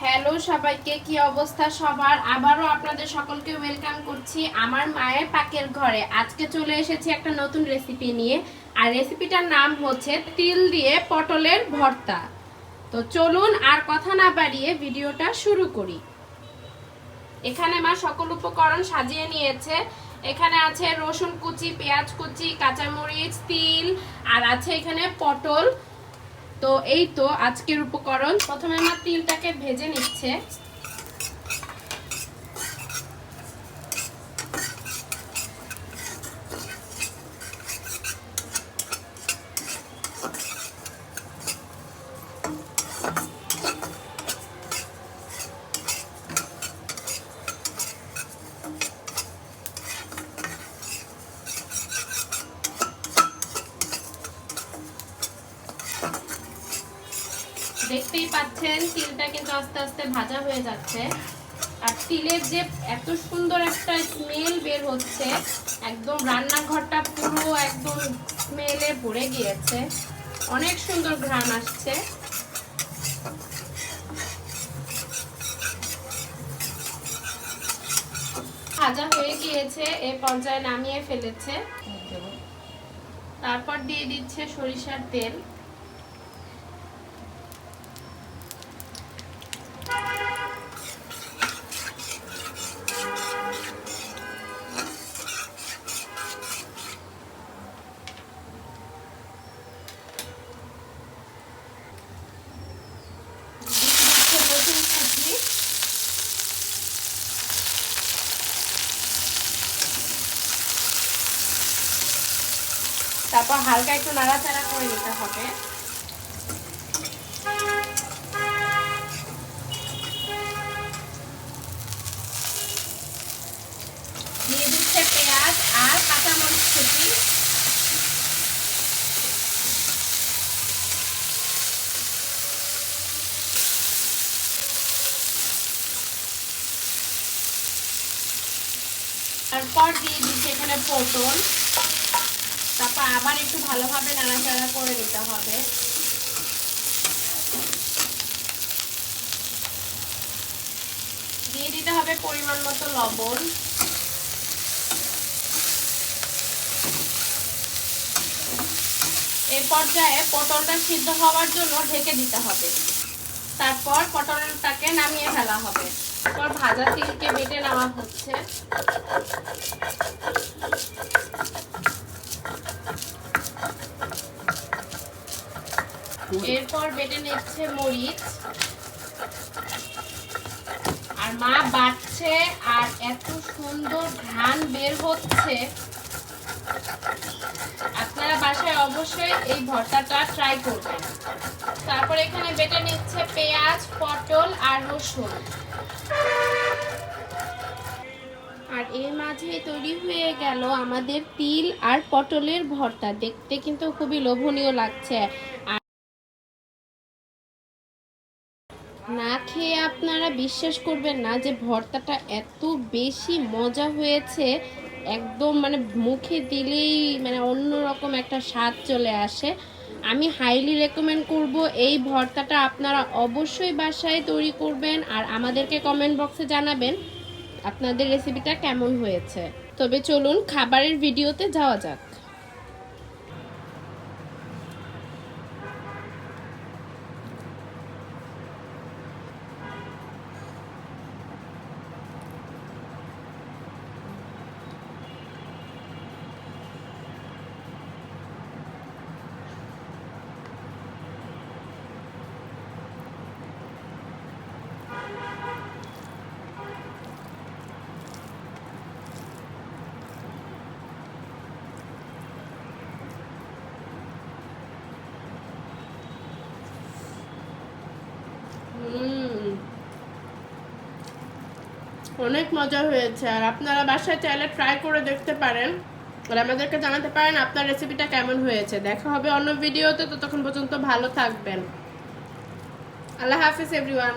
Hello সবাইকে, কি অবস্থা সবার? আবারও আপনাদের সকলকে ওয়েলকাম করছি আমার মায়ের পাকের ঘরে। আজকে চলে এসেছি একটা নতুন রেসিপি নিয়ে, আর রেসিপিটার নাম হচ্ছে তিল দিয়ে পটলের ভর্তা। তো চলুন আর কথা না বাড়িয়ে ভিডিওটা শুরু করি। এখানে মা সকল উপকরণ সাজিয়ে নিয়েছে। এখানে আছে রসুন কুচি, পেঁয়াজ কুচি, কাঁচামরিচ, তিল, আর আছে এখানে পটল। তো এই তো আজকের উপকরণ। প্রথমে মা তিলটাকে ভেজে নিচ্ছে। দেখতেই পাচ্ছেন তিলটা কিন্তু আস্তে আস্তে ভাজা হয়ে যাচ্ছে, আর তিলের যে এত সুন্দর একটা স্মেল বের হচ্ছে, একদম রান্নাঘরটা পুরো একদম স্মেলে ভরে গিয়েছে, অনেক সুন্দর ঘ্রাণ আসছে। ভাজা হয়ে গিয়েছে, এই পর্যায়ে নামিয়ে ফেলেছে। তারপর দিয়ে দিচ্ছে সরিষার তেল। তারপর হালকা একটু নাড়াচাড়া করে নিতে হবে। দিয়ে দিচ্ছে পেঁয়াজ আর কাঁচামরিচ কুচি। তারপর দিয়ে দিচ্ছে এখানে পটল। তারপর আবার একটু ভালোভাবে নাড়াচাড়া করে নিতে হবে। দিয়ে দিতে হবে পরিমাণ মতো লবণ। এই পর্যায়ে পটলটা সিদ্ধ হওয়ার জন্য ঢেকে দিতে হবে। তারপর পটলটাকে নামিয়ে ফেলা হবে। তারপর ভাজা তিলকে বেটে নেওয়া হচ্ছে। এরপর বেটে নিচ্ছে মরিচ, আর মা বাটছে, আর এত সুন্দর ঘ্রাণ বের হচ্ছে। আপনারা বাসায় অবশ্যই এই ভর্তাটা ট্রাই করবেন। তারপর এখানে বেটে নিচ্ছে পেঁয়াজ, পটল আর রসুন। আর এর মাঝে তৈরি হয়ে গেল আমাদের তিল আর পটলের ভর্তা। দেখতে কিন্তু খুবই লোভনীয় লাগছে। না খেয়ে আপনারা বিশ্বাস করবেন না যে ভর্তাটা এত বেশি মজা হয়েছে। একদম মানে মুখে দিলেই মানে অন্যরকম একটা স্বাদ চলে আসে। আমি হাইলি রেকমেন্ড করব এই ভর্তাটা আপনারা অবশ্যই বাসায় তৈরি করবেন, আর আমাদেরকে কমেন্ট বক্সে জানাবেন আপনাদের রেসিপিটা কেমন হয়েছে। তবে চলুন খাবারের ভিডিওতে যাওয়া যাক। অনেক মজা হয়েছে, আর আপনারা বাসায় চাইলে ট্রাই করে দেখতে পারেন, আর আমাদেরকে জানাতে পারেন আপনার রেসিপিটা কেমন হয়েছে। দেখা হবে অন্য ভিডিওতে, ততক্ষণ পর্যন্ত ভালো থাকবেন। আল্লাহ হাফিজ এভরিওয়ান।